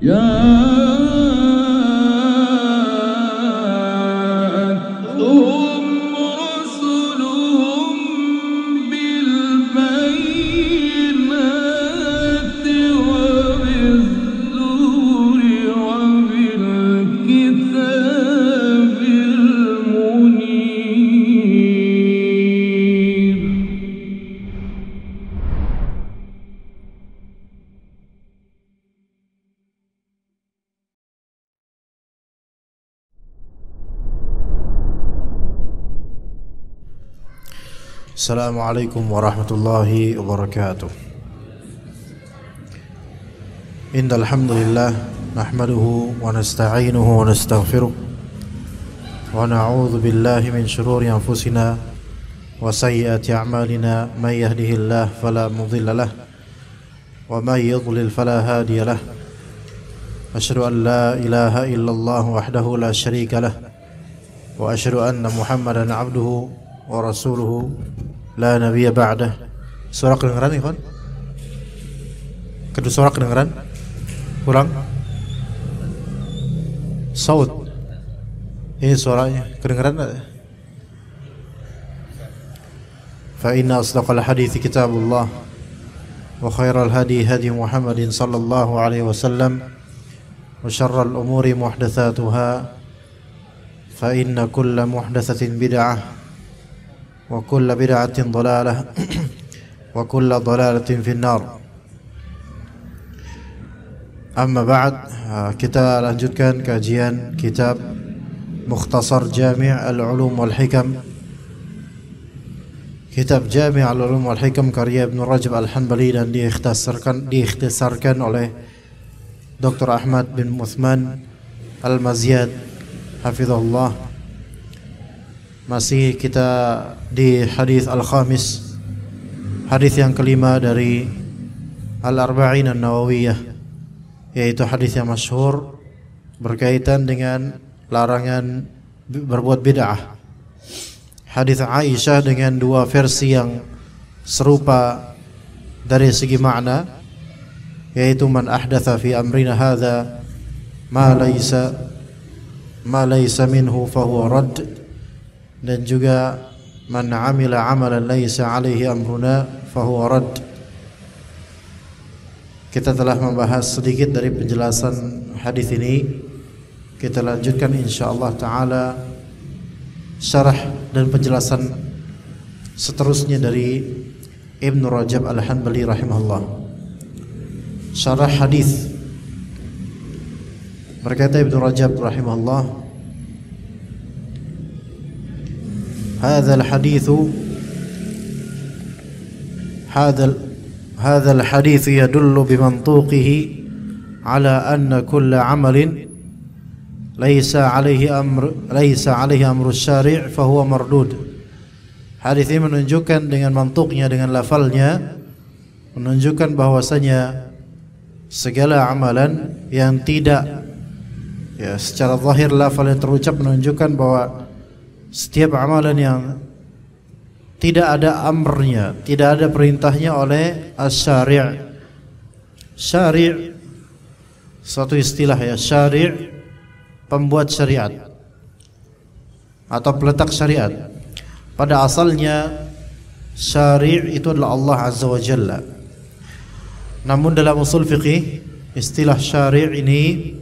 جاءتهم رسلهم بالبينات وبالزبر وبالكتاب المنير. Assalamualaikum warahmatullahi wabarakatuh. Innal hamdalillah nahmaduhu wa nasta'inuhu wa nastaghfiruh wa na'udzu billahi min shururi anfusina wa sayyiati a'malina. May yahdihillahu fala mudilla lahu wa may yudlil fala hadiya lahu. Asyhadu an la ilaha illallah wahdahu la syarika lahu wa asyhadu anna Muhammadan 'abduhu wa rasuluhu la nabiyya ba'dah. Suara kedengeran ikhwan? Kedua suara kedengeran? Kurang? Saut. Ini suaranya kedengeran enggak? Fa inna asdaqal hadithi kitabullah wa khairal hadi hadi Muhammadin sallallahu alaihi wasallam wa syarral umuri muhdatsatuha fa inna kulla muhdatsatin bid'ah wa kulla bid'atin dhalalah wa kulla dhalalatin finnar. Amma ba'd, kita lanjutkan kajian kitab Mukhtasar Jami' al-Ulum wal Hikam. Kitab Jami' al-Ulum wal Hikam karya Ibn Rajab al-Hanbali dan diikhtisarkan oleh Dr. Ahmad bin Uthman al-Maziyad hafizahullah. Masih kita di hadis al-khamis, hadis yang kelima dari Al-Arba'in An-Nawawiyah, yaitu hadis yang masyhur berkaitan dengan larangan berbuat bid'ah. Hadis Aisyah dengan dua versi yang serupa dari segi makna, yaitu man ahdatha fi amrina hadza ma laysa minhu fahuwa radd, dan juga man amila amalan laisa alaihi amruna fahuwa radd. Kita telah membahas sedikit dari penjelasan hadis ini. Kita lanjutkan insyaallah taala syarah dan penjelasan seterusnya dari Ibn Rajab al-Hanbali rahimahullah. Syarah hadis. Berkata Ibn Rajab rahimahullah, هذا الحديث يدل بمنطوقه على أن كل عمل ليس عليه أمر الشارع فهو مردود. Hadis ini menunjukkan dengan mantuknya, dengan lafalnya, menunjukkan bahwasanya segala amalan yang tidak, ya secara zahir lafal yang terucap menunjukkan bahwa setiap amalan yang tidak ada amrnya, tidak ada perintahnya oleh asy-syari'. Syari' suatu istilah, ya, syari' pembuat syariat atau peletak syariat. Pada asalnya syari' itu adalah Allah Azza wa Jalla. Namun dalam usul fiqih, istilah syari' ini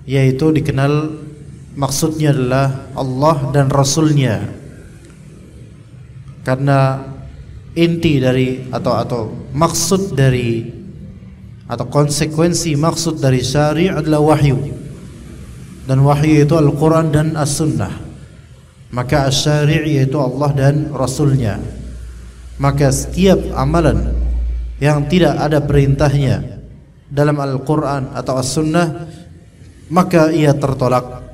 yaitu dikenal maksudnya adalah Allah dan Rasulnya, karena inti dari atau maksud dari atau konsekuensi maksud dari syari' adalah wahyu, dan wahyu itu Al-Quran dan As-Sunnah. Maka asy-syari' yaitu Allah dan Rasulnya. Maka setiap amalan yang tidak ada perintahnya dalam Al-Quran atau As-Sunnah, maka ia tertolak.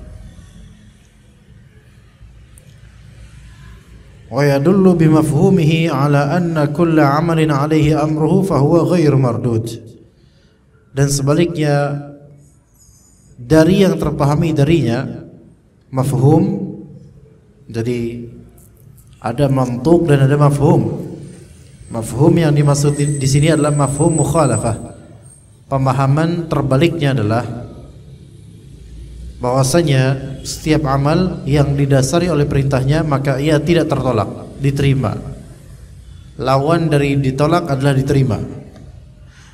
Wa yadullu bimafhumihi ala anna kulla amalin alaihi amruhu fahuwa ghairu mardud. Dan sebaliknya, dari yang terpahami darinya, mafhum, jadi ada mantuk dan ada mafhum. Mafhum yang dimaksud di sini adalah mafhum mukhalafah, pemahaman terbaliknya adalah bahwasanya setiap amal yang didasari oleh perintahnya maka ia tidak tertolak, diterima. Lawan dari ditolak adalah diterima.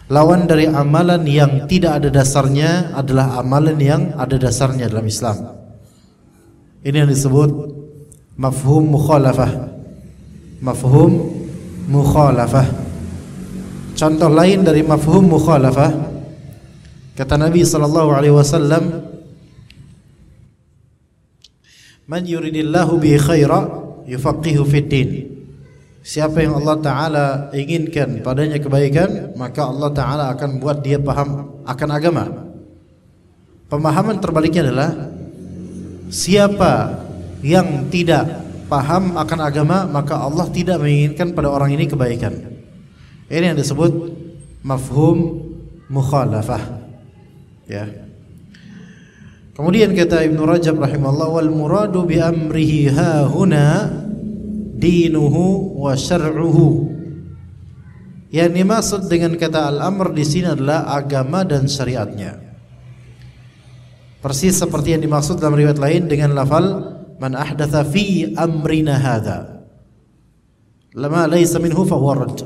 Lawan dari amalan yang tidak ada dasarnya adalah amalan yang ada dasarnya dalam Islam. Ini yang disebut mafhum mukhalafah. Mafhum mukhalafah. Contoh lain dari mafhum mukhalafah, kata Nabi sallallahu alaihi wasallam, "Man yuridillahu bihi khaira yufaqihu fid din." Siapa yang Allah Ta'ala inginkan padanya kebaikan, maka Allah Ta'ala akan buat dia paham akan agama. Pemahaman terbaliknya adalah siapa yang tidak paham akan agama, maka Allah tidak menginginkan pada orang ini kebaikan. Ini yang disebut mafhum mukhalafah. Ya. Kemudian kata Ibnu Rajab rahimahullah, wal muradu bi amrihi ha huna dinuhu wa syar'uhu. Yang dimaksud dengan kata al-amr di sini adalah agama dan syariatnya. Persis seperti yang dimaksud dalam riwayat lain dengan lafal man ahdatha fi amrina hadza lama laysa minhu fa huwa radd.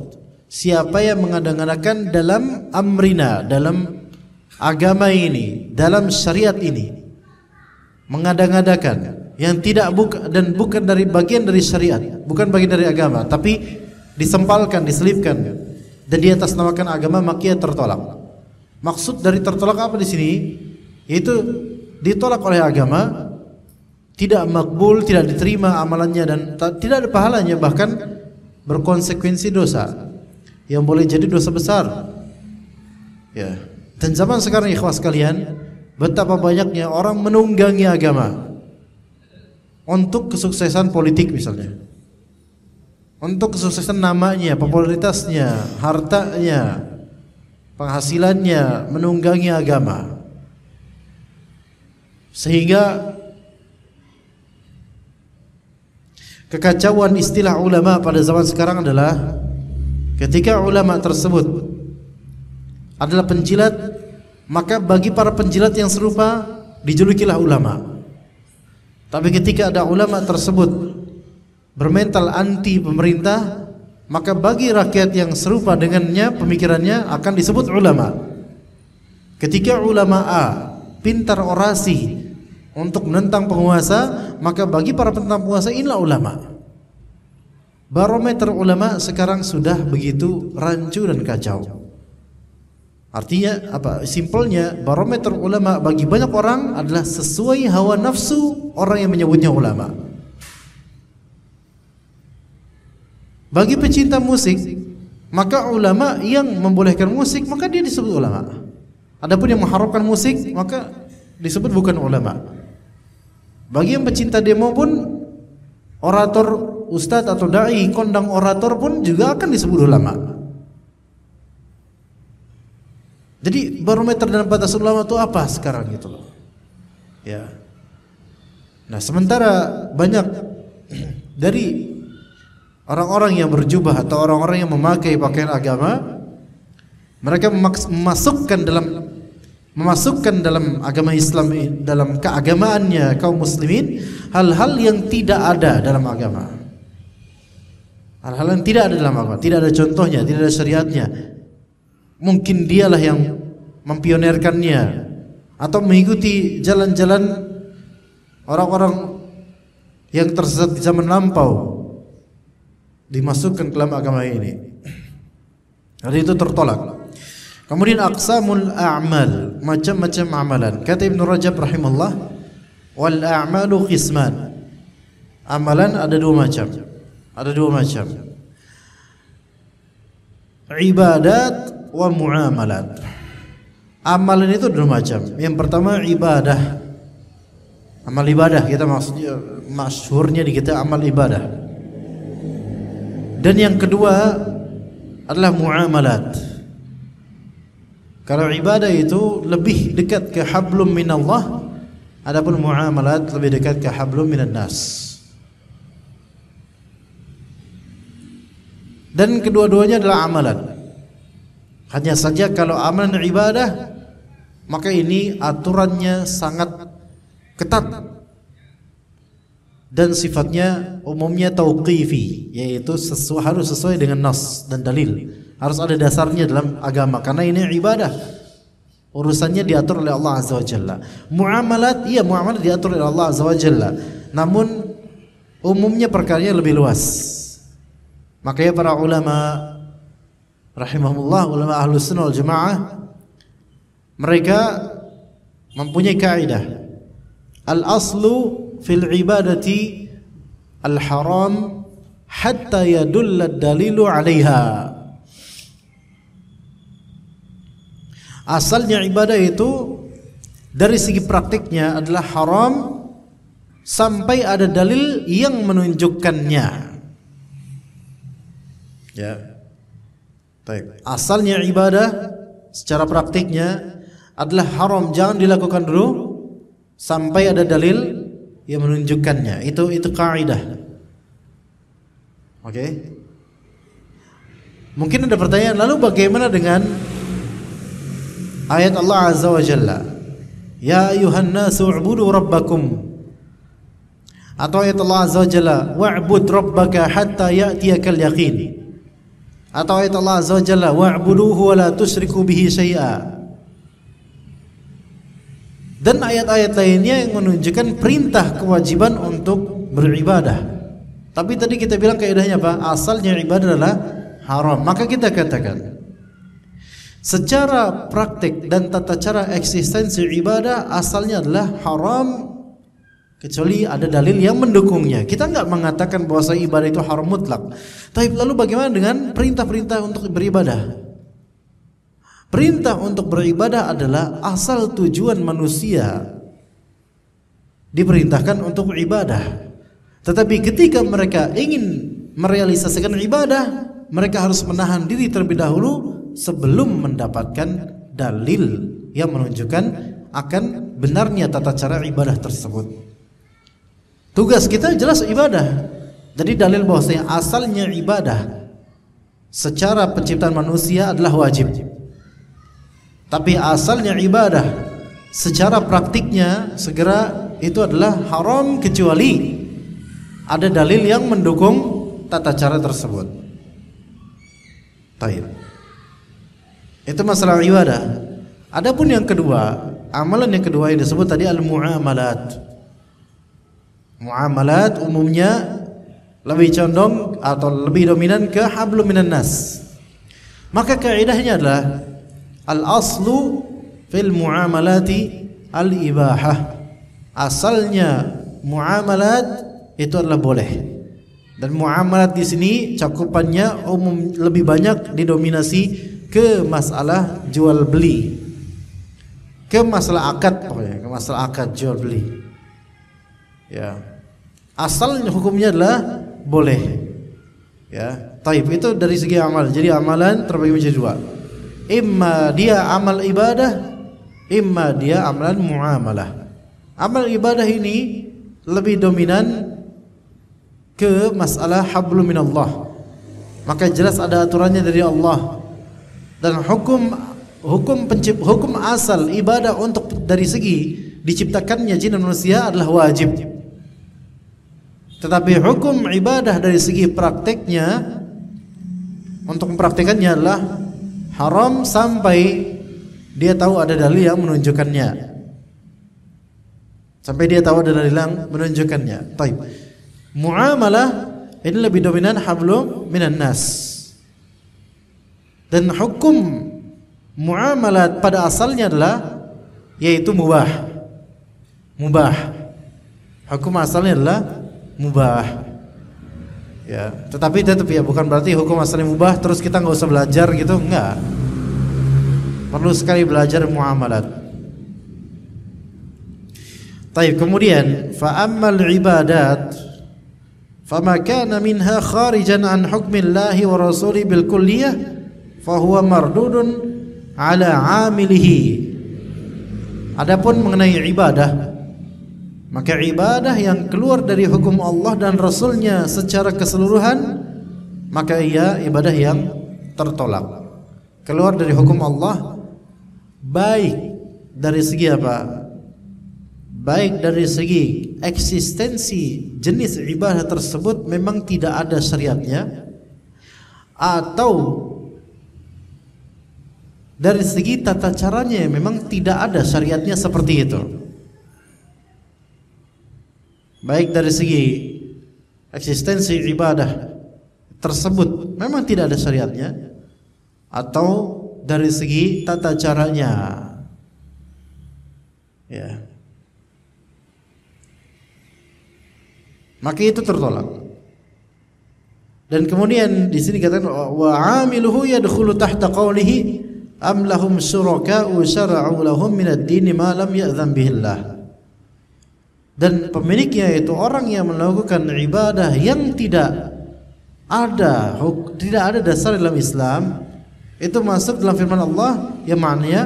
Siapa yang mengada-ngadakan dalam amrina, dalam agama ini, dalam syariat ini, mengada-ngadakan yang tidak bukan dari bagian dari syariat, bukan bagian dari agama, tapi disempalkan, diselipkan dan di atas namakan agama, maka ia tertolak. Maksud dari tertolak apa di sini? Yaitu ditolak oleh agama, tidak makbul, tidak diterima amalannya dan tidak ada pahalanya, bahkan berkonsekuensi dosa yang boleh jadi dosa besar. Ya. Dan zaman sekarang ikhwas sekalian, betapa banyaknya orang menunggangi agama untuk kesuksesan politik misalnya, untuk kesuksesan namanya, popularitasnya, hartanya, penghasilannya, menunggangi agama. Sehingga kekacauan istilah ulama pada zaman sekarang adalah ketika ulama tersebut adalah penjilat, maka bagi para penjilat yang serupa dijulukilah ulama. Tapi ketika ada ulama tersebut bermental anti pemerintah, maka bagi rakyat yang serupa dengannya pemikirannya akan disebut ulama. Ketika ulama A pintar orasi untuk menentang penguasa, maka bagi para penentang penguasa inilah ulama. Barometer ulama sekarang sudah begitu rancu dan kacau. Artinya apa? Simpelnya, barometer ulama bagi banyak orang adalah sesuai hawa nafsu orang yang menyebutnya ulama. Bagi pecinta musik, maka ulama yang membolehkan musik, maka dia disebut ulama. Adapun yang mengharamkan musik, maka disebut bukan ulama. Bagi yang pecinta demo pun, orator, ustadz atau dai, kondang orator pun juga akan disebut ulama. Jadi barometer dan batas ulama itu apa sekarang gitu loh. Ya. Nah, sementara banyak dari orang-orang yang berjubah atau orang-orang yang memakai pakaian agama, mereka memasukkan dalam agama Islam, dalam keagamaannya kaum muslimin, hal-hal yang tidak ada dalam agama. Hal-hal yang tidak ada dalam agama, tidak ada contohnya, tidak ada syariatnya. Mungkin dialah yang mempionirkannya atau mengikuti jalan-jalan orang-orang yang tersesat di zaman lampau, dimasukkan ke dalam agama ini. Jadi itu tertolak. Kemudian aqsamul a'mal, macam-macam amalan. Kata Ibnu Rajab rahimahullah, wal a'malu qisman. Amalan ada dua macam. Ada dua macam. Ibadat wa muamalat. Amalan itu dua macam. Yang pertama ibadah. Amal ibadah kita maksudnya masyhurnya di kita amal ibadah. Dan yang kedua adalah muamalat. Kalau ibadah itu lebih dekat ke hablum minallah, adapun muamalat lebih dekat ke hablum minan nas. Dan kedua-duanya adalah amalan. Hanya saja kalau amalan ibadah, maka ini aturannya sangat ketat dan sifatnya umumnya tauqifi, yaitu harus sesuai dengan nas dan dalil. Harus ada dasarnya dalam agama, karena ini ibadah. Urusannya diatur oleh Allah Azza wa Jalla. Muamalat, iya muamalat diatur oleh Allah Azza wa Jalla. Namun umumnya perkaranya lebih luas. Makanya para ulama rahimahullah, ulama Ahlus Sunnah wal Jamaah, mereka mempunyai kaidah al-aslu fil ibadati al-haram hatta yadulla ad-dalilu 'alaiha. Asalnya ibadah itu dari segi praktiknya adalah haram sampai ada dalil yang menunjukkannya. Ya. Baik. Asalnya ibadah secara praktiknya adalah haram, jangan dilakukan dulu sampai ada dalil yang menunjukkannya. Itu kaidah. Oke. Mungkin ada pertanyaan, lalu bagaimana dengan ayat Allah Azza wa Jalla, ya ayuhan nasu u'budu rabbakum, atau ayat Allah Azza wa Jalla, wa'bud rabbaka hatta ya'tiyakal yaqin, atau ayat Allah Azza wa Jalla, wa'buduhu wa la tusyriku bihi syai'a. Dan ayat-ayat lainnya yang menunjukkan perintah kewajiban untuk beribadah. Tapi tadi kita bilang kaidahnya apa? Asalnya ibadah adalah haram. Maka kita katakan secara praktik dan tata cara eksistensi ibadah asalnya adalah haram kecuali ada dalil yang mendukungnya. Kita enggak mengatakan bahwa ibadah itu haram mutlak. Tapi lalu bagaimana dengan perintah-perintah untuk beribadah? Perintah untuk beribadah adalah asal tujuan manusia diperintahkan untuk ibadah. Tetapi ketika mereka ingin merealisasikan ibadah, mereka harus menahan diri terlebih dahulu sebelum mendapatkan dalil yang menunjukkan akan benarnya tata cara ibadah tersebut. Tugas kita jelas ibadah. Jadi dalil bahwasanya asalnya ibadah secara penciptaan manusia adalah wajib. Tapi asalnya ibadah secara praktiknya segera itu adalah haram kecuali ada dalil yang mendukung tata cara tersebut. Baik. Itu masalah ibadah. Adapun yang kedua, amalan yang kedua yang disebut tadi al-muamalat. Muamalat umumnya lebih condong atau lebih dominan ke hablum minan nas. Maka kaidahnya adalah al-aslu fil muamalati al-ibahah. Asalnya muamalat itu adalah boleh. Dan muamalat di sini cakupannya umum lebih banyak didominasi ke masalah jual beli, ke masalah akad, pokoknya ke masalah akad jual beli. Ya, asalnya hukumnya adalah boleh. Ya, taib itu dari segi amal. Jadi amalan terbagi menjadi dua. Imma dia amal ibadah, imma dia amalan muamalah. Amal ibadah ini lebih dominan ke masalah hablum minallah. Maka jelas ada aturannya dari Allah. Dan hukum asal ibadah untuk dari segi diciptakannya jin dan manusia adalah wajib. Tetapi hukum ibadah dari segi prakteknya untuk mempraktikannya adalah haram sampai dia tahu ada dalil yang menunjukkannya. Sampai dia tahu ada dalil yang menunjukkannya. Baik. Muamalah ini lebih dominan hablum minan nas. Dan hukum muamalat pada asalnya adalah yaitu mubah. Mubah. Hukum asalnya adalah mubah. Ya, tetapi tetap ya bukan berarti hukum asalnya mubah terus kita enggak usah belajar gitu, enggak. Perlu sekali belajar muamalat. Baik, kemudian fa ammal ibadat fama kana minha kharijan an hukmillahi wa rasuli bil kulliyah fahuwa mardudun ala amilihi. Adapun mengenai ibadah, maka ibadah yang keluar dari hukum Allah dan Rasulnya secara keseluruhan, maka ia ibadah yang tertolak. keluar dari hukum Allah, baik dari segi apa? Baik dari segi eksistensi jenis ibadah tersebut memang tidak ada syariatnya, atau dari segi tata caranya memang tidak ada syariatnya seperti itu. Baik dari segi eksistensi ibadah tersebut memang tidak ada syariatnya, atau dari segi tata caranya, ya, maka itu tertolak. Dan kemudian di sini katakan wa 'amiluhu yadkhulu tahta qawlihi am lahum syuraka'u syara'u lahum minad dini ma lam ya'zam bihillah. Dan pemiliknya itu orang yang melakukan ibadah yang tidak ada dasar dalam Islam, itu masuk dalam firman Allah yang maknanya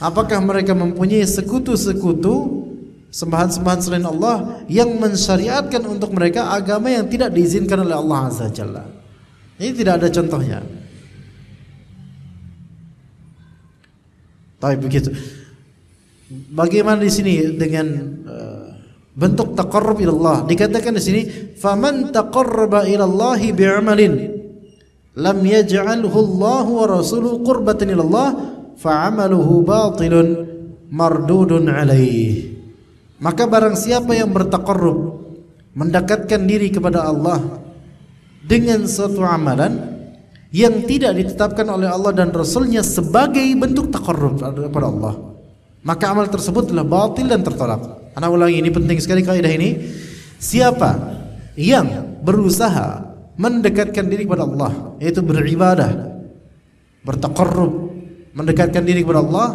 apakah mereka mempunyai sekutu-sekutu, sembahan-sembahan selain Allah yang mensyariatkan untuk mereka agama yang tidak diizinkan oleh Allah Azza wa Jalla. Ini tidak ada contohnya. Tapi begitu. Bagaimana di sini dengan bentuk taqarrub ila Allah? Dikatakan di sini, "Faman taqarraba ila Allah bi'amalin lam yaj'alhu Allah wa rasuluhu qurbatan ila Allah, fa'amaluhu batilun mardudun alaih." Maka barang siapa yang bertaqarrub, mendekatkan diri kepada Allah dengan suatu amalan yang tidak ditetapkan oleh Allah dan Rasulnya sebagai bentuk taqarrub kepada Allah, maka amal tersebut adalah batil dan tertolak. Ana ulangi, ini penting sekali kaidah ini. Siapa yang berusaha mendekatkan diri kepada Allah, yaitu beribadah, bertaqarrub, mendekatkan diri kepada Allah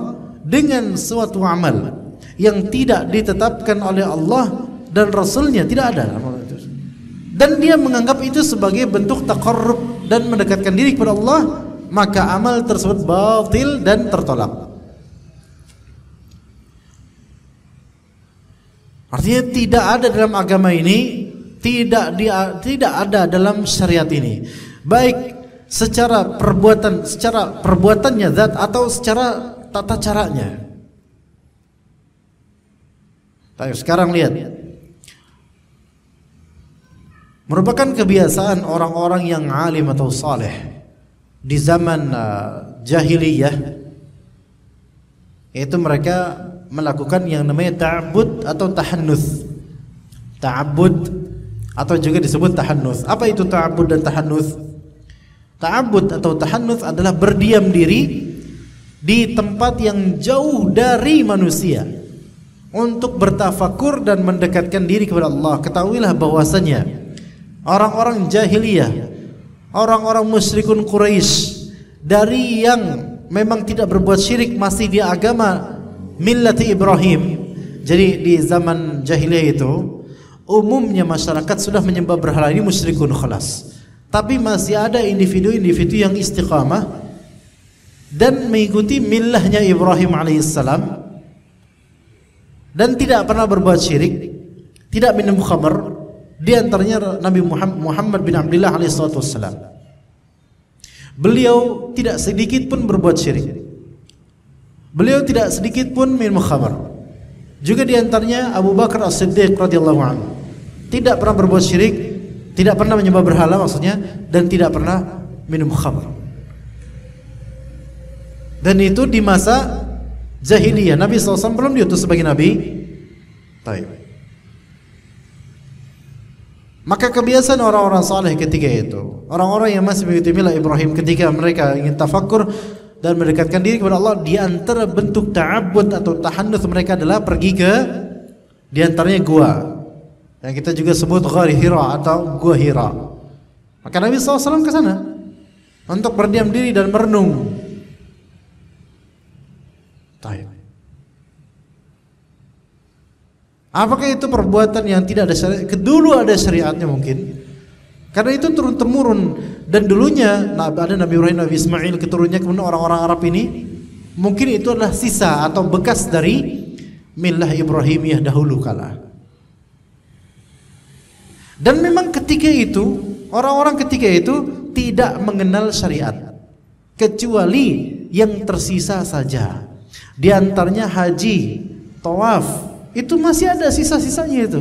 dengan suatu amal yang tidak ditetapkan oleh Allah dan Rasulnya, tidak ada amal itu, dan dia menganggap itu sebagai bentuk taqarrub dan mendekatkan diri kepada Allah, maka amal tersebut batil dan tertolak. Artinya tidak ada dalam agama ini, tidak ada dalam syariat ini, baik secara perbuatannya zat atau secara tata caranya. Tapi sekarang lihat, merupakan kebiasaan orang-orang yang alim atau saleh di zaman jahiliyah, yaitu mereka melakukan yang namanya ta'abbud atau tahannuts. Ta'abbud atau juga disebut tahannuts. Apa itu ta'abbud dan tahannuts? Ta'abbud atau tahannuts adalah berdiam diri di tempat yang jauh dari manusia untuk bertafakur dan mendekatkan diri kepada Allah. Ketahuilah bahwasanya orang-orang jahiliyah, orang-orang musyrikun Quraisy, dari yang memang tidak berbuat syirik, masih di agama millati Ibrahim. Jadi di zaman jahiliyah itu umumnya masyarakat sudah menyembah berhala, ini musyrikun khalas. Tapi masih ada individu-individu yang istiqamah dan mengikuti millahnya Ibrahim alaihissalam dan tidak pernah berbuat syirik, tidak minum khamr. Di antaranya Nabi Muhammad bin Abdullah alaihissalam. Beliau tidak sedikit pun berbuat syirik. Beliau tidak sedikit pun minum khamr. Juga di antaranya Abu Bakar As-Siddiq radhiyallahu anhu. Tidak pernah berbuat syirik, tidak pernah menyembah berhala maksudnya, dan tidak pernah minum khamr. Dan itu di masa jahiliyah. Nabi SAW belum diutus sebagai nabi. Taib. Maka kebiasaan orang-orang saleh ketika itu, orang-orang yang masih mengikuti milah Ibrahim, ketika mereka ingin tafakkur dan mendekatkan diri kepada Allah, di antara bentuk ta'abbud atau tahannuts mereka adalah pergi ke di antaranya gua, yang kita juga sebut Ghar Hira atau Gua Hira. Maka Nabi SAW ke sana untuk berdiam diri dan merenung. Taib. Apakah itu perbuatan yang tidak ada syariat? Dulu ada syariatnya mungkin, karena itu turun temurun. Dan dulunya ada Nabi Ibrahim, Nabi Ismail, keturunannya, kemudian orang-orang Arab ini, mungkin itu adalah sisa atau bekas dari millah Ibrahimiyah dahulu kala. Dan memang ketika itu orang-orang ketika itu tidak mengenal syariat, kecuali yang tersisa saja. Di antaranya haji, tawaf, itu masih ada sisa-sisanya itu.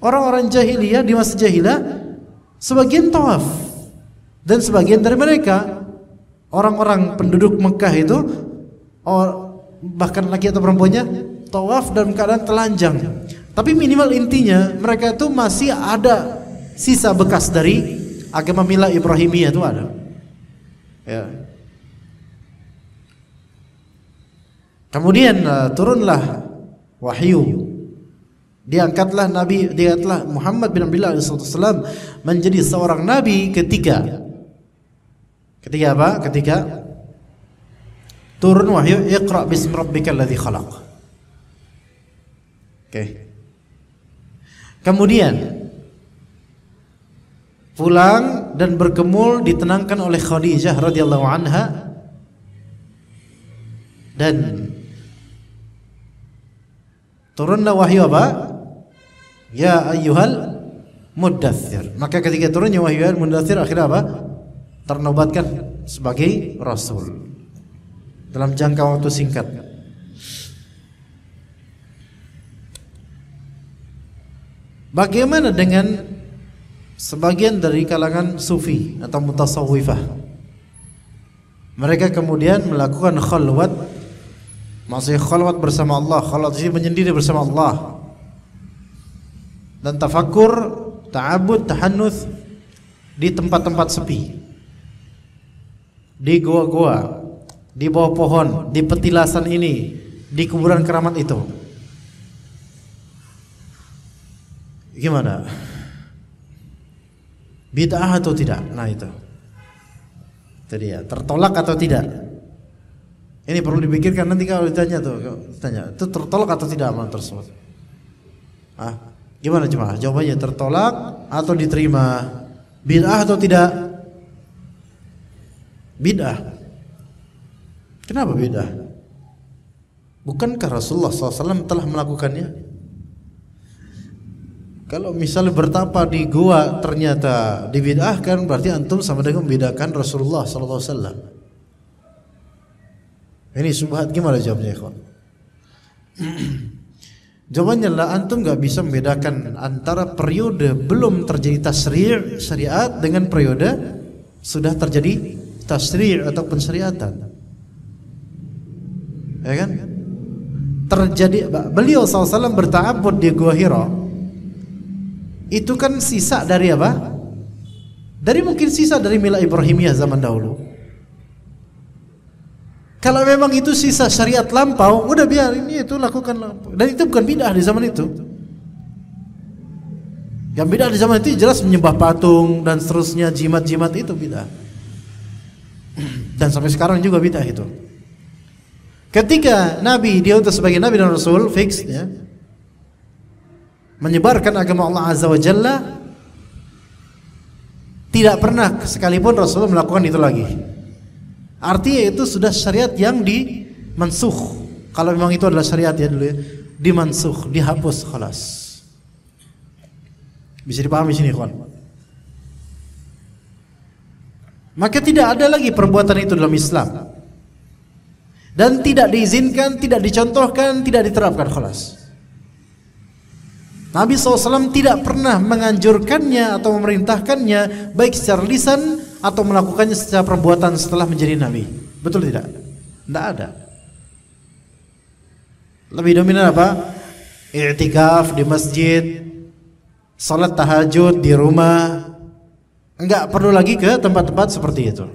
Orang-orang jahiliyah di masa jahiliyah sebagian tawaf, dan sebagian dari mereka orang-orang penduduk Mekah itu bahkan laki atau perempuannya tawaf dalam keadaan telanjang. Tapi minimal intinya mereka itu masih ada sisa bekas dari agama milah Ibrahimiyah itu ada. Ya. Kemudian turunlah wahyu. Diangkatlah Muhammad bin Abdullah SAW menjadi seorang nabi ketika apa? Ketika turun wahyu Iqra bismi rabbikal ladzi khalaq. Oke. Kemudian pulang dan bergumul ditenangkan oleh Khadijah radhiyallahu anha, dan turunlah wahyu apa? Ya ayyuhal muddathir. Maka ketika turunnya wahyu al-muddathir akhirnya apa? Ternobatkan sebagai rasul dalam jangka waktu singkat. Bagaimana dengan sebagian dari kalangan sufi atau mutasawwifah? Mereka kemudian melakukan khalwat, maksudnya khalwat bersama Allah, khalwat ini menyendiri bersama Allah, dan tafakkur, ta'abud, tahannuts di tempat-tempat sepi, di goa-goa, di bawah pohon, di petilasan ini, di kuburan keramat itu. Gimana? Bid'ah atau tidak? Nah itu. Jadi ya, tertolak atau tidak? Ini perlu dipikirkan nanti kalau ditanya itu tertolak atau tidak amalan tersebut. Gimana jemaah? Jawabannya tertolak atau diterima? Bid'ah atau tidak? Bid'ah. Kenapa bid'ah? Bukankah Rasulullah SAW telah melakukannya? Kalau misalnya bertapa di gua ternyata dibid'ahkan, berarti antum sama dengan membedakan Rasulullah SAW. Ini subhat, gimana jawabnya ikhwan? Jawabannya lah antum gak bisa membedakan antara periode belum terjadi tasri' syariat dengan periode sudah terjadi tasri' atau pensyariatan. Ya kan? Terjadi, beliau SAW berta'abbud di Gua Hira. Itu kan sisa dari apa? Dari mungkin sisa dari milah Ibrahimiyah zaman dahulu. Kalau memang itu sisa syariat lampau, udah biar ini itu lakukan lampau. Dan itu bukan bid'ah di zaman itu. Yang bid'ah di zaman itu jelas menyembah patung dan seterusnya, jimat-jimat itu bid'ah. Dan sampai sekarang juga bid'ah itu. Ketika Nabi diutus sebagai Nabi dan Rasul, fix ya, menyebarkan agama Allah Azza wa Jalla, tidak pernah sekalipun Rasulullah melakukan itu lagi. Artinya itu sudah syariat yang dimansukh. Kalau memang itu adalah syariat ya dulu ya, dimansukh, dihapus, khalas. Bisa dipahami sini kawan. Maka tidak ada lagi perbuatan itu dalam Islam, dan tidak diizinkan, tidak dicontohkan, tidak diterapkan, khalas. Nabi SAW tidak pernah menganjurkannya atau memerintahkannya baik secara lisan atau melakukannya secara perbuatan setelah menjadi Nabi. Betul tidak? Tidak ada. Lebih dominan apa? I'tikaf di masjid, salat tahajud di rumah. Enggak perlu lagi ke tempat-tempat seperti itu.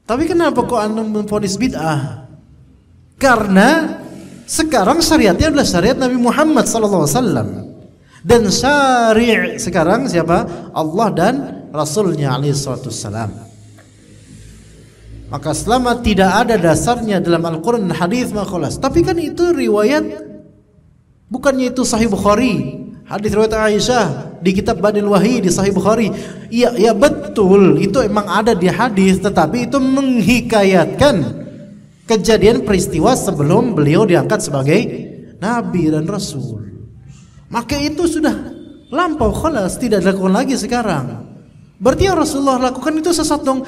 Tapi kenapa kok anda memvonis bid'ah? Karena sekarang syariatnya adalah syariat Nabi Muhammad SAW, dan syari' sekarang siapa? Allah dan Rasulnya alaihissalam. Maka selama tidak ada dasarnya dalam Al-Quran dan hadis, maka khalas. Tapi kan itu riwayat, bukannya itu Sahih Bukhari, hadis riwayat Aisyah di kitab Badil Wahyi di Sahih Bukhari. Ya betul, itu emang ada di hadis, tetapi itu menghikayatkan kejadian peristiwa sebelum beliau diangkat sebagai Nabi dan Rasul. Maka itu sudah lampau, khalas, tidak dilakukan lagi sekarang. Berarti yang Rasulullah lakukan itu sesat dong.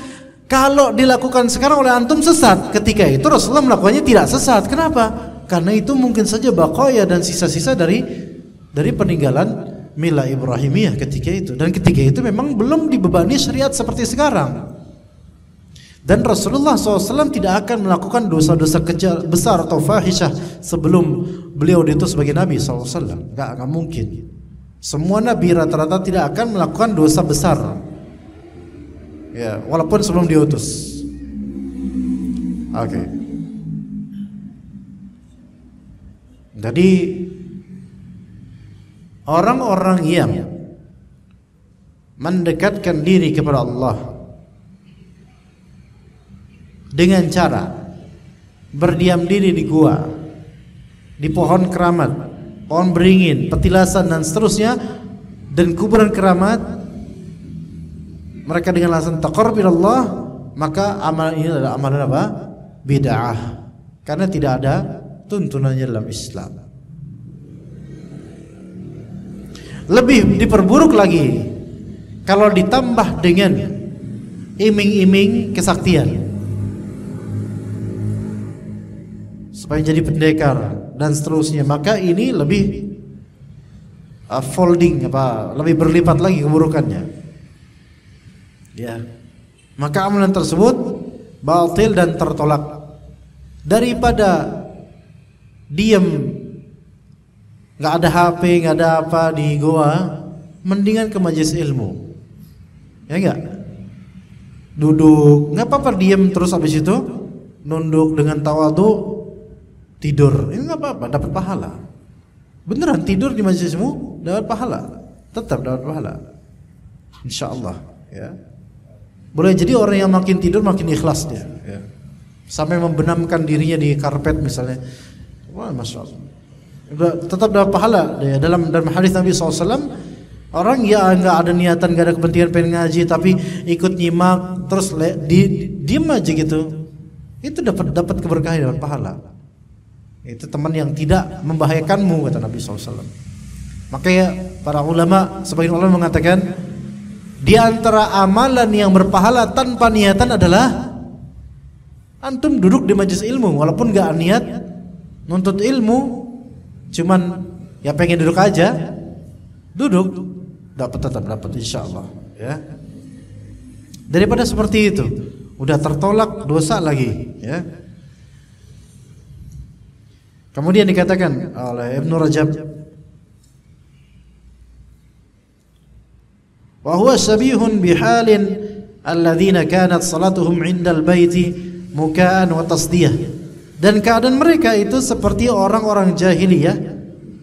Kalau dilakukan sekarang oleh antum sesat, ketika itu Rasulullah melakukannya tidak sesat. Kenapa? Karena itu mungkin saja baqaya dan sisa-sisa dari peninggalan milah Ibrahimiyah ketika itu. Dan ketika itu memang belum dibebani syariat seperti sekarang. Dan Rasulullah SAW tidak akan melakukan dosa-dosa kecil, besar atau fahisyah sebelum beliau diutus sebagai Nabi SAW. Gak mungkin. Semua Nabi rata-rata tidak akan melakukan dosa besar, ya, walaupun sebelum diutus. Oke. Jadi orang-orang yang mendekatkan diri kepada Allah dengan cara berdiam diri di gua, di pohon keramat, pohon beringin, petilasan dan seterusnya, dan kuburan keramat, mereka dengan alasan taqarrub ila Allah, maka amalan ini adalah amalan apa? Bid'ah. Karena tidak ada tuntunannya dalam Islam. Lebih diperburuk lagi kalau ditambah dengan iming-iming kesaktian supaya jadi pendekar dan seterusnya, maka ini lebih lebih berlipat lagi keburukannya. Ya. Maka amalan tersebut batil dan tertolak. Daripada diam, nggak ada HP, nggak ada apa di goa, mendingan ke majelis ilmu. Ya enggak? Duduk, nggak apa-apa diam terus, habis itu nunduk dengan tawadhu, tidur. Ini nggak apa-apa, dapat pahala. Beneran tidur di majelis ilmu dapat pahala, tetap dapat pahala. Insyaallah, ya. Boleh jadi orang yang makin tidur makin ikhlas dia, ya. Sampai membenamkan dirinya di karpet misalnya. Wah, masya Allah. Tetap dapat pahala. Ya. Dalam hadis Nabi SAW, orang ya nggak ada niatan, nggak ada kepentingan pengen ngaji, tapi ikut nyimak terus diem aja gitu, itu dapat keberkahan, dapat pahala. Itu teman yang tidak membahayakanmu, kata Nabi SAW. Makanya para ulama, sebagian ulama mengatakan, di antara amalan yang berpahala tanpa niatan adalah antum duduk di majelis ilmu, walaupun gak niat nuntut ilmu, cuman ya pengen duduk aja, duduk, tetap dapat insyaallah, ya. Daripada seperti itu, udah tertolak dosa lagi, ya. Kemudian dikatakan oleh Ibnu Rajab, wa huwa syabihun bihalin alladzina kanat salatuhum 'indal baiti muka'an wa tasdiyah. Dan keadaan mereka itu seperti orang-orang jahiliyah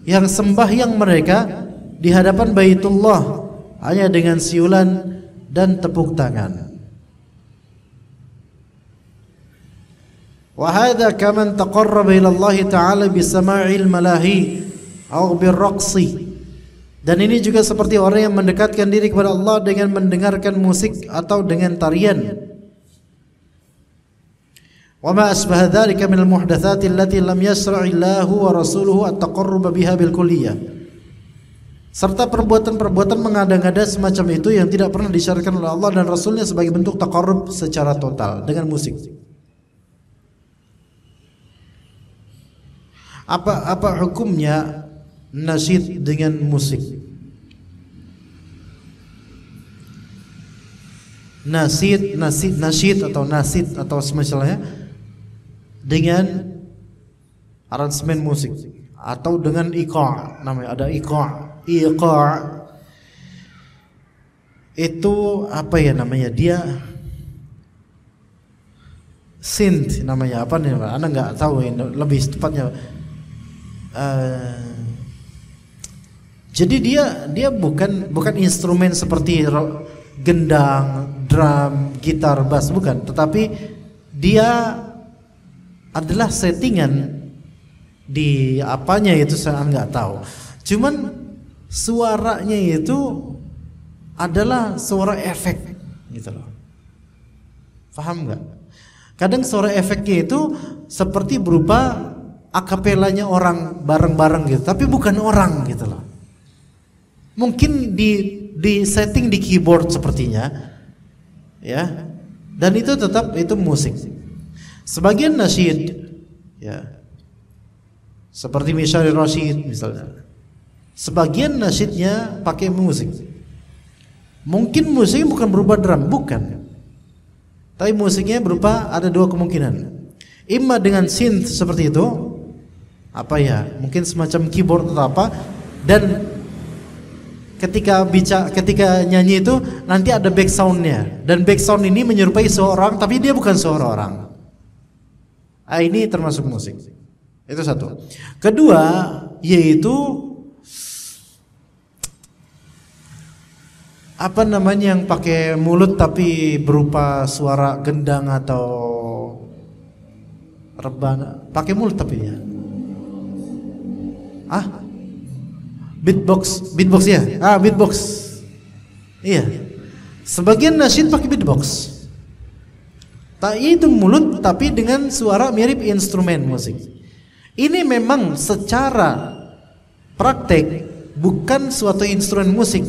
yang sembahyang mereka di hadapan Baitullah hanya dengan siulan dan tepuk tangan. Wa hadza kaman taqarraba ila Allah ta'ala bi sama'il malahi aw birraqsi. Dan ini juga seperti orang yang mendekatkan diri kepada Allah dengan mendengarkan musik atau dengan tarian. Wa ma asbaha dzalika min al-muhdatsati allati lam yasra' Allahu wa rasuluhu at-taqarrub biha bil kulliyah. Serta perbuatan-perbuatan mengada-ngada semacam itu yang tidak pernah disyariatkan oleh Allah dan Rasulnya sebagai bentuk taqarrub secara total dengan musik. Apa hukumnya nasyid dengan musik? Nasyid atau semacamnya dengan aransemen musik atau dengan iqa', namanya ada iqa'. Itu apa ya namanya, dia synth namanya, apa nih? Anda nggak tahu lebih tepatnya. Jadi dia bukan instrumen seperti gendang, drum, gitar, bass, bukan, tetapi dia adalah settingan di apanya itu saya nggak tahu. Cuman suaranya itu adalah suara efek gitu loh. Paham nggak? Kadang suara efeknya itu seperti berupa akapelanya orang bareng-bareng gitu, tapi bukan orang gitu loh. Mungkin di setting di keyboard sepertinya, ya. Dan itu tetap itu musik. Sebagian nasyid, ya, seperti Misyari Rasyid misalnya, sebagian nasyidnya pakai musik. Mungkin musiknya bukan berupa drum, bukan. Tapi musiknya berupa, ada dua kemungkinan. Imma dengan synth seperti itu, apa ya, mungkin semacam keyboard atau apa, dan ketika nyanyi itu nanti ada back soundnya, dan back sound ini menyerupai seorang tapi dia bukan seorang. Ini termasuk musik. Itu satu. Kedua, yaitu apa namanya, yang pakai mulut tapi berupa suara gendang atau rebana, pakai mulut tapi ya. Beatbox ya. Beatbox. Iya. Sebagian nasyid pakai beatbox. Itu mulut tapi dengan suara mirip instrumen musik. Ini memang secara praktek bukan suatu instrumen musik,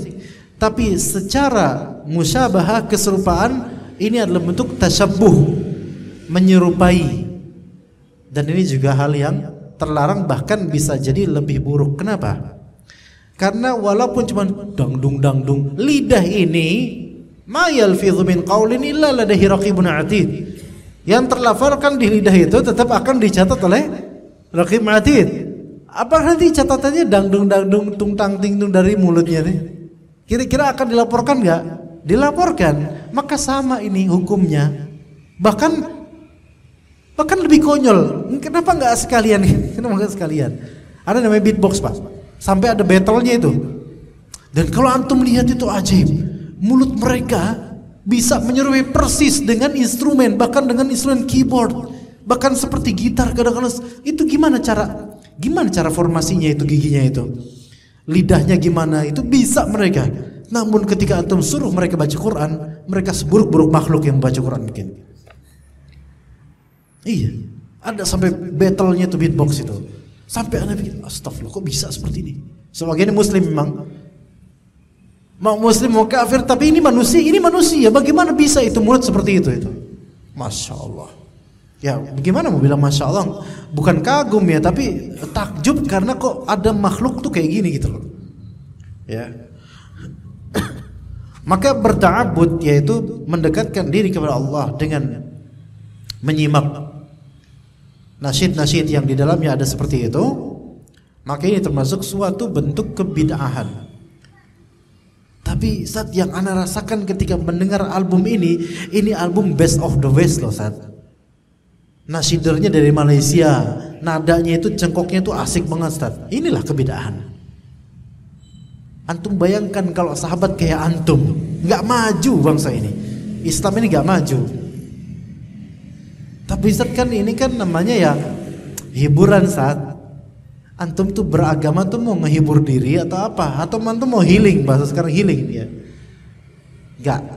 tapi secara musyabahah, keserupaan, ini adalah bentuk tasyabbuh, menyerupai. Dan ini juga hal yang terlarang, bahkan bisa jadi lebih buruk. Kenapa? Karena walaupun cuma dangdung, lidah ini ma yalfidhu min qaulin illa ladaihi raqibun atid. Yang terlafalkan di lidah itu tetap akan dicatat oleh raqib atid. Apa nanti catatannya dangdung tungtang tingtung dari mulutnya nih? Kira-kira akan dilaporkan enggak? Dilaporkan. Maka sama ini hukumnya. Bahkan lebih konyol. Kenapa enggak sekalian? Kenapa enggak sekalian? Ada namanya beatbox, Pak. Sampai ada battle-nya itu. Dan kalau antum lihat itu ajaib. Mulut mereka bisa menyerupai persis dengan instrumen, bahkan dengan instrumen keyboard, bahkan seperti gitar kadang-kadang. Itu gimana cara formasinya itu, giginya itu, lidahnya gimana, itu bisa mereka. Namun ketika antum suruh mereka baca Quran, mereka seburuk-buruk makhluk yang baca Quran mungkin. Iya, ada sampai battle-nya itu beatbox itu. Sampai anda pikir, astagfirullah, kok bisa seperti ini? Sebagian muslim memang, mau muslim mau kafir, tapi ini manusia, bagaimana bisa itu mulut seperti itu? Masya Allah. Ya bagaimana mau bilang Masya Allah, bukan kagum ya, tapi takjub karena kok ada makhluk tuh kayak gini gitu loh. Ya. Maka berta'abbud, yaitu mendekatkan diri kepada Allah dengan menyimak nasyid-nasyid yang di dalamnya ada seperti itu, maka ini termasuk suatu bentuk kebid'ahan. Tapi saat yang ana rasakan ketika mendengar album ini album best of the best loh, saat nasyidernya dari Malaysia, nadanya itu, cengkoknya itu asik banget, Ustaz. Inilah kebid'ahan. Antum bayangkan kalau sahabat kayak antum, nggak maju bangsa ini, Islam ini nggak maju. Tapi Ustaz, kan ini kan namanya ya hiburan, saat antum tuh beragama tuh mau ngehibur diri atau apa? Atau antum mau healing, bahasa sekarang healing dia. Enggak.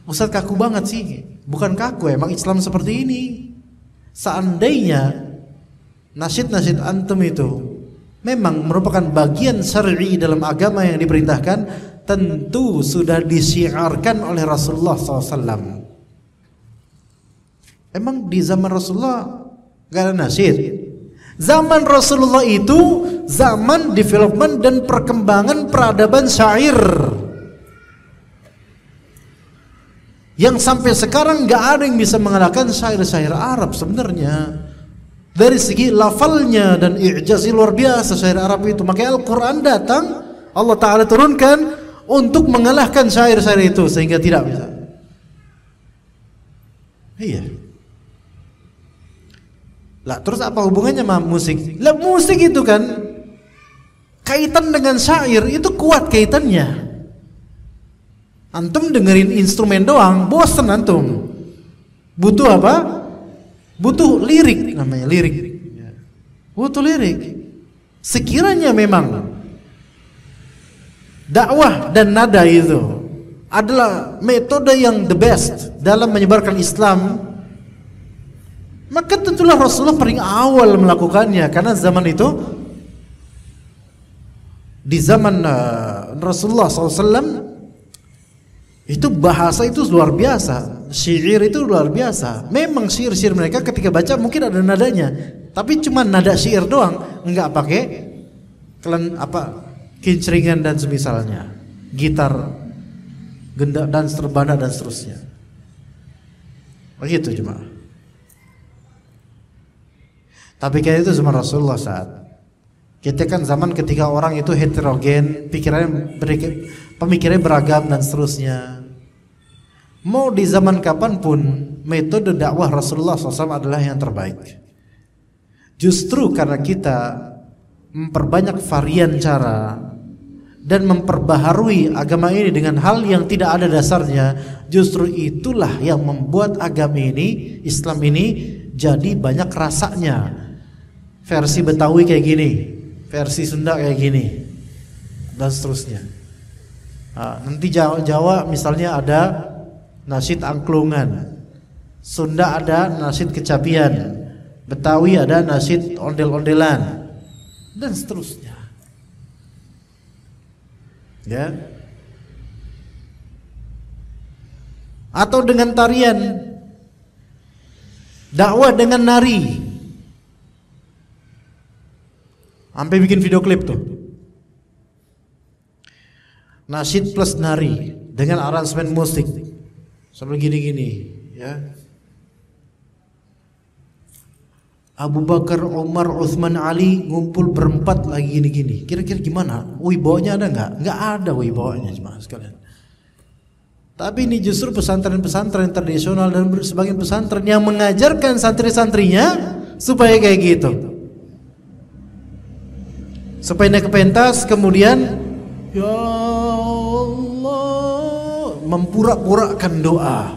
Ustaz kaku banget sih. Bukan kaku, emang Islam seperti ini. Seandainya nasyid-nasyid antum itu memang merupakan bagian syar'i dalam agama yang diperintahkan, tentu sudah disiarkan oleh Rasulullah SAW. Emang di zaman Rasulullah gak ada nasyid? Zaman Rasulullah itu zaman development dan perkembangan peradaban syair, yang sampai sekarang gak ada yang bisa mengalahkan syair-syair Arab sebenarnya. Dari segi lafalnya dan i'jaznya luar biasa syair Arab itu. Makanya Al-Quran datang, Allah Ta'ala turunkan untuk mengalahkan syair-syair itu, sehingga tidak bisa. Iya. Lah terus apa hubungannya sama musik? Lah musik itu kan kaitan dengan syair, itu kuat kaitannya. Antum dengerin instrumen doang, bosen antum. Butuh apa? Butuh lirik, namanya lirik. Butuh lirik. Sekiranya memang dakwah dan nada itu adalah metode yang the best dalam menyebarkan Islam, maka tentulah Rasulullah paling awal melakukannya. Karena zaman itu Di zaman Rasulullah SAW itu bahasa itu luar biasa, syair itu luar biasa. Memang syair-syair mereka ketika baca mungkin ada nadanya, tapi cuma nada syair doang, enggak pakai kincringan dan semisalnya, gitar, gendak dan serbana dan seterusnya. Begitu cuma. Tapi kayak itu zaman Rasulullah saat. Kita kan zaman ketika orang itu heterogen, pemikirannya beragam dan seterusnya. Mau di zaman kapanpun, metode dakwah Rasulullah SAW adalah yang terbaik. Justru karena kita memperbanyak varian cara dan memperbaharui agama ini dengan hal yang tidak ada dasarnya, justru itulah yang membuat agama ini, Islam ini jadi banyak rasanya. Versi Betawi kayak gini, versi Sunda kayak gini, dan seterusnya. Nanti Jawa misalnya ada nasyid angklungan, Sunda ada nasyid kecapian, Betawi ada nasyid ondel-ondelan, dan seterusnya. Ya. Atau dengan tarian, dakwah dengan nari. Sampai bikin video klip tuh. Nasyid plus nari dengan aransemen musik. Sampai gini-gini, ya. Abu Bakar, Umar, Utsman, Ali ngumpul berempat lagi gini-gini. Kira-kira gimana? Wibawanya ada enggak? Enggak ada wibawanya jemaah sekalian. Tapi ini justru pesantren-pesantren tradisional dan sebagian pesantren yang mengajarkan santri-santrinya supaya kayak gitu. Supaya naik ke pentas kemudian ya Allah mempura-purakan doa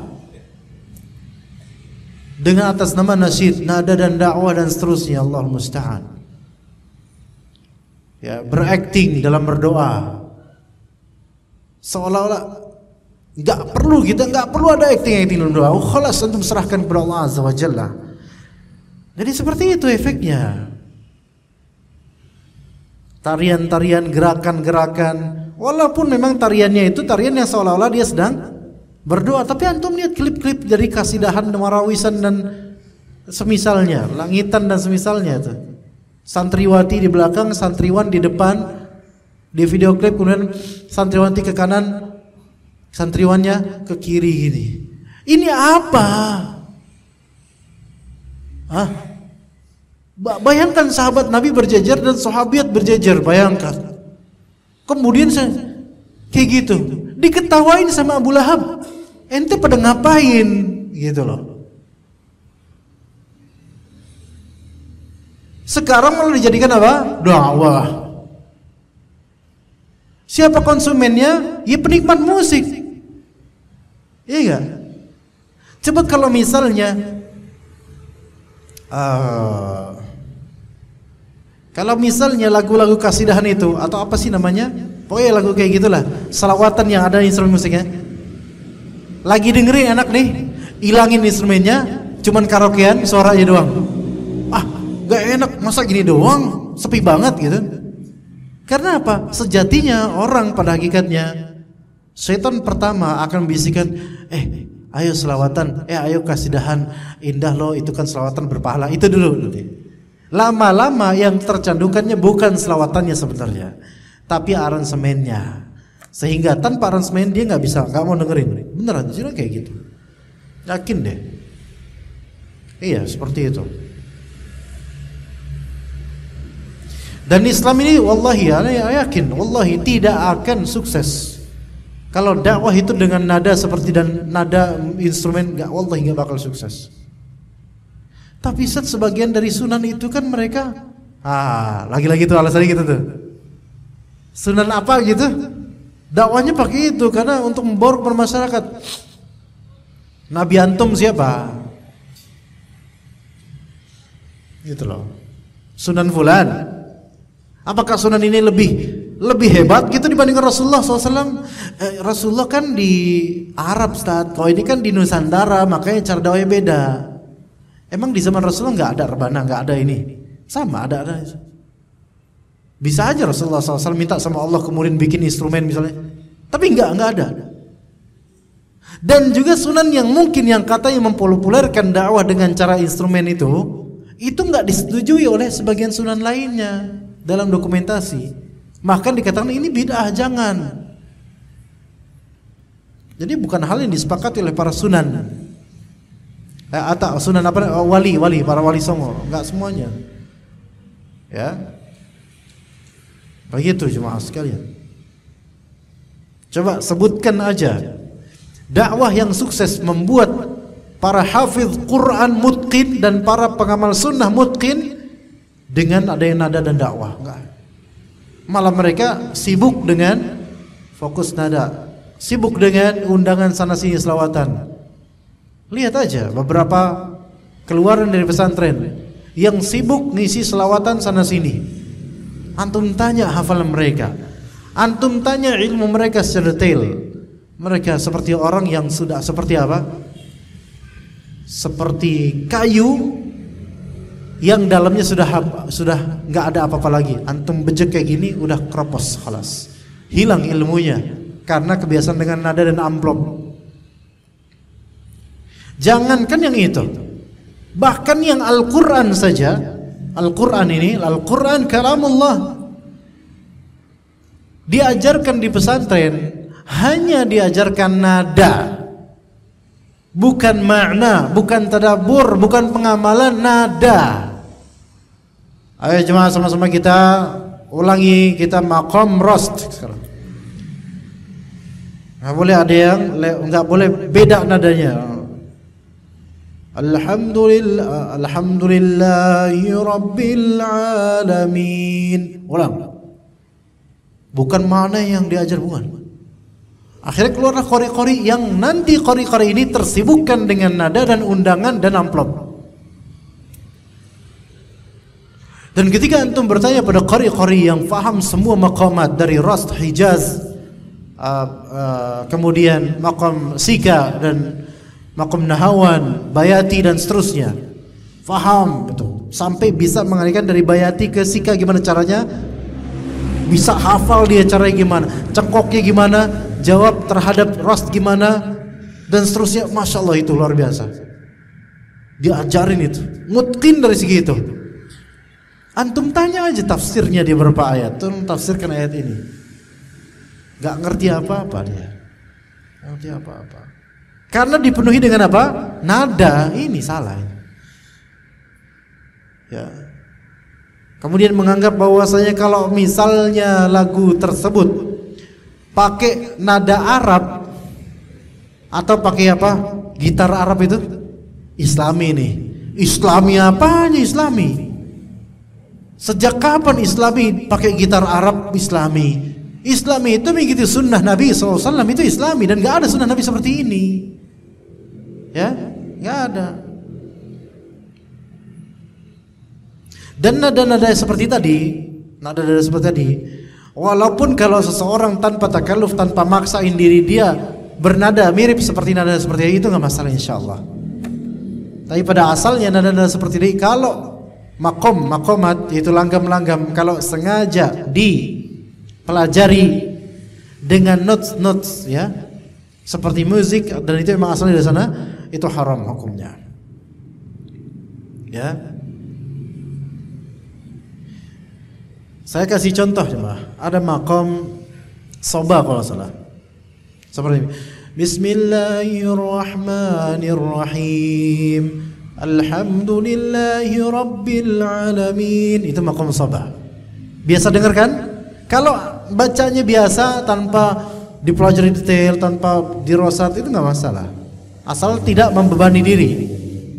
dengan atas nama nasyid, nada dan dakwah dan seterusnya. Allah musta'an. Ya, berakting dalam berdoa. Seolah-olah enggak perlu ada acting dalam doa. Khalas antum serahkan kepada Allah Azza wa Jalla. Jadi seperti itu efeknya. Tarian-tarian, gerakan-gerakan, walaupun memang tariannya itu tarian yang seolah-olah dia sedang berdoa, tapi antum lihat klip-klip dari kasidahan, marawisan dan semisalnya, langitan dan semisalnya itu. Santriwati di belakang, santriwan di depan, di video klip kemudian santriwati ke kanan, santriwannya ke kiri gini. Ini apa? Hah? Bayangkan sahabat Nabi berjejer dan sahabiat berjejer, bayangkan. Kemudian kayak gitu, diketawain sama Abu Lahab. Ente pada ngapain? Gitu loh. Sekarang malah dijadikan apa? Dakwah. Siapa konsumennya? Ya penikmat musik. Iya enggak? Coba kalau misalnya lagu-lagu kasidahan itu atau apa sih namanya? Pokoknya lagu kayak gitulah, selawatan yang ada instrumen musiknya. Lagi dengerin enak nih, ilangin instrumennya, cuman karaokean suaranya doang. Ah, gak enak, masa gini doang, sepi banget gitu. Karena apa? Sejatinya orang pada hakikatnya setan pertama akan bisikan, ayo selawatan, ayo kasidahan, indah loh, itu kan selawatan berpahala. Itu dulu nanti. Lama-lama yang tercandukannya bukan selawatannya sebenarnya, tapi aransemennya. Sehingga tanpa aransemen dia nggak mau dengerin. Beneran, jadi kayak gitu. Yakin deh. Iya, seperti itu. Dan Islam ini, wallahi, saya yakin, wallahi tidak akan sukses kalau dakwah itu dengan nada seperti dan nada instrumen, wallahi nggak bakal sukses. Tapi sebagian dari sunan itu kan mereka lagi-lagi tuh alasannya gitu tuh. Sunan apa gitu? Dakwahnya pakai itu karena untuk memborok bermasyarakat. Nabi antum siapa? Gitu loh. Sunan fulan. Apakah sunan ini lebih hebat gitu dibandingkan Rasulullah SAW? Rasulullah kan di Arab, Ustaz. Kalau ini kan di Nusantara, makanya cara dakwahnya beda. Emang di zaman Rasulullah nggak ada rebana, nggak ada ini? Sama, ada. Bisa aja Rasulullah SAW minta sama Allah kemudian bikin instrumen misalnya, tapi enggak ada. Dan juga sunan yang mungkin yang katanya mempopulerkan dakwah dengan cara instrumen itu enggak disetujui oleh sebagian sunan lainnya dalam dokumentasi. Bahkan dikatakan ini bid'ah, jangan. Jadi bukan hal yang disepakati oleh para sunan. Atau sunan wali, para wali songo, enggak semuanya. Ya. Begitu jemaah sekalian. Coba sebutkan aja dakwah yang sukses membuat para hafiz Quran mutqin dan para pengamal sunnah mutqin dengan adanya nada dan dakwah. Enggak. Malah mereka sibuk dengan fokus nada, sibuk dengan undangan sana sini selawatan. Lihat aja beberapa keluaran dari pesantren yang sibuk ngisi selawatan sana sini. Antum tanya hafalan mereka, antum tanya ilmu mereka secara detail. Mereka seperti orang yang sudah seperti apa? Seperti kayu yang dalamnya sudah nggak ada apa-apa lagi. Antum bejek kayak gini udah keropos, khalas. Hilang ilmunya karena kebiasaan dengan nada dan amplop. Jangankan yang itu, bahkan yang Al-Quran saja, Al-Quran ini, Al-Quran kalamullah, diajarkan di pesantren hanya diajarkan nada, bukan makna, bukan tadabbur, bukan pengamalan, nada. Ayo jemaah sama-sama kita ulangi, kita maqam rost sekarang. Nggak boleh ada yang nggak boleh beda nadanya. Alhamdulillahi Rabbil Alamin. Ulang. Bukan mana yang diajar, bukan. Akhirnya keluarlah qori-qori yang nanti qori-qori ini tersibukkan dengan nada dan undangan dan amplop. Dan ketika antum bertanya pada qori-qori yang faham semua maqamat dari Rast, Hijaz, kemudian maqam Sika dan maqam Nahawan, Bayati dan seterusnya, faham betul, sampai bisa mengalihkan dari Bayati ke Sika gimana caranya, bisa hafal dia caranya gimana, cengkoknya gimana, jawab terhadap Rast gimana dan seterusnya. Masya Allah, itu luar biasa. Diajarin itu, mutqin dari segi itu. Antum tanya aja tafsirnya di beberapa ayat, tolong tafsirkan ayat ini. Gak ngerti apa-apa dia, gak ngerti apa-apa. Karena dipenuhi dengan apa? Nada. Ini salah. Ya. Kemudian menganggap bahwasanya kalau misalnya lagu tersebut pakai nada Arab atau pakai apa? Gitar Arab itu Islami nih. Islami apanya Islami? Sejak kapan Islami pakai gitar Arab Islami? Islami itu mengikuti sunnah Nabi SAW, itu Islami, dan gak ada sunnah Nabi seperti ini. Ya, nggak ada. Dan nada-nada seperti tadi, nada-nada seperti tadi, walaupun kalau seseorang tanpa takalluf, tanpa maksain diri dia bernada mirip seperti nada seperti itu, nggak masalah insyaallah. Tapi pada asalnya nada-nada seperti ini, kalau maqamat itu langgam-langgam, kalau sengaja dipelajari dengan notes-notes ya, seperti musik, dan itu memang asalnya dari sana, itu haram hukumnya. Ya. Saya kasih contoh jemaah. Ada maqam soba kalau salah. Seperti ini. Bismillahirrahmanirrahim. Alhamdulillahi Rabbil Alamin. Itu maqam soba. Biasa dengar kan? Kalau bacanya biasa tanpa dipelajari detail, tanpa dirosat, itu nggak masalah, asal tidak membebani diri,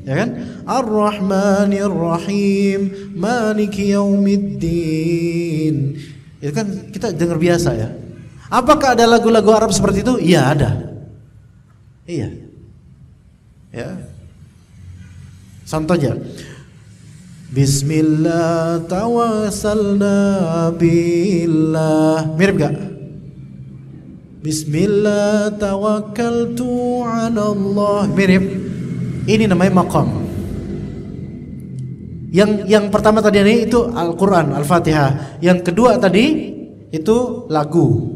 ya kan? Ar-Rahmanir Rahim, Maliki Yaumiddin. Itu kan kita dengar biasa ya. Apakah ada lagu-lagu Arab seperti itu? Iya ada. Iya. Ya. Contohnya, Bismillah tawassalna billah. Mirip gak? Bismillah tawakkaltu 'ala Allah. Mirip. Ini namanya maqam. Yang pertama tadi ini itu Al-Quran, Al-Fatihah. Yang kedua tadi itu lagu.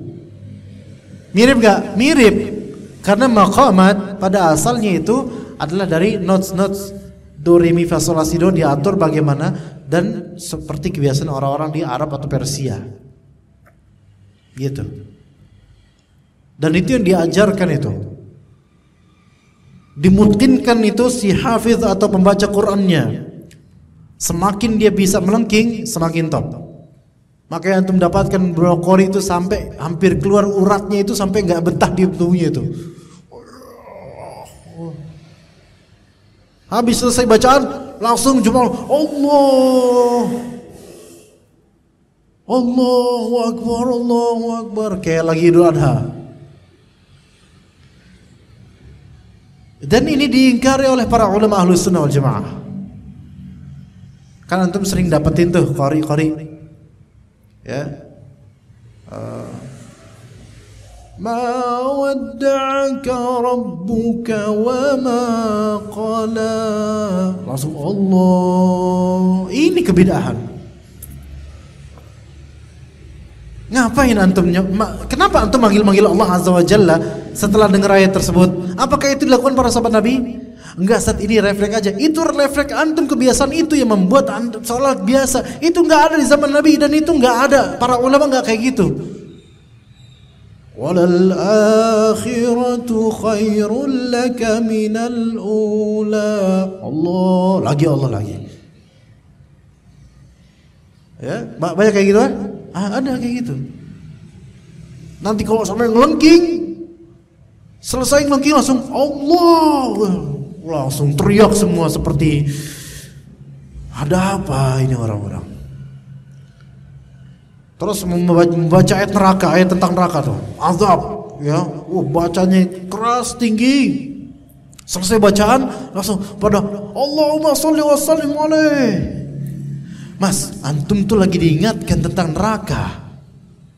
Mirip gak? Mirip. Karena maqamat pada asalnya itu adalah dari notes do, re, mi, fa, sol, la, si, do diatur bagaimana dan seperti kebiasaan orang-orang di Arab atau Persia. Gitu. Dan itu yang diajarkan itu. Dimungkinkan itu si hafiz atau pembaca Qur'annya. Semakin dia bisa melengking, semakin top. Makanya antum dapatkan brokoli itu sampai hampir keluar uratnya itu sampai nggak betah di tubuhnya itu. Habis selesai bacaan, langsung jumpa Allahu Akbar, kayak lagi Idul Adha. Dan ini diingkari oleh para ulama Ahlus Sunnah wal Jamaah. Kan antum sering dapetin tuh qari ya. Ma wadda'aka rabbuka wa ma qala. Langsung Allah. Ini kebidahan. Ngapain antum? Kenapa antum manggil-manggil Allah Azza wa Jalla setelah dengar ayat tersebut? Apakah itu dilakukan para sahabat Nabi? Enggak, saat ini refleks aja. Itu refleks antum, kebiasaan itu yang membuat antum sholat biasa. Itu enggak ada di zaman Nabi dan itu enggak ada. Para ulama enggak kayak gitu. Walal akhiratu khairul laka minal ula. Allah lagi. Ya, banyak kayak gitu kan? Ada kayak gitu. Nanti kalau sampai ngelengking, selesai ngelengking langsung Allah. Langsung teriak semua seperti ada apa ini orang-orang. Terus membaca ayat neraka, ayat tentang neraka tuh, azab, ya, bacanya keras tinggi. Selesai bacaan langsung pada Allahumma sholli wa sallim alaih. Mas, antum tuh lagi diingatkan tentang neraka.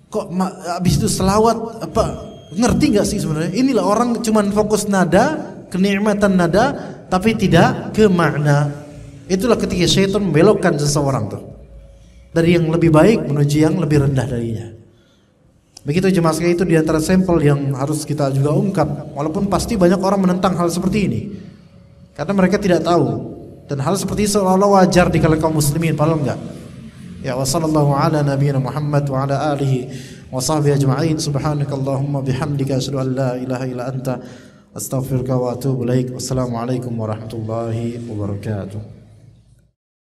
Kok habis itu selawat apa? Ngerti nggak sih sebenarnya? Inilah orang cuman fokus nada, kenikmatan nada, tapi tidak ke makna. Itulah ketika syaitan membelokkan seseorang tuh dari yang lebih baik menuju yang lebih rendah darinya. Begitu jemaah sekalian, itu diantara sampel yang harus kita juga ungkap. Walaupun pasti banyak orang menentang hal seperti ini karena mereka tidak tahu, dan hal seperti ini seolah-olah wajar di kalangan kaum muslimin, padahal enggak. Ya, wa sallallahu ala nabiyyina Muhammad wa ala alihi wa sahbihi ajma'in. Subhanakallahumma bihamdika asyhadu an la ilaha illa anta astaghfiruka wa atubu ilaik. Wassalamualaikum warahmatullahi wabarakatuh.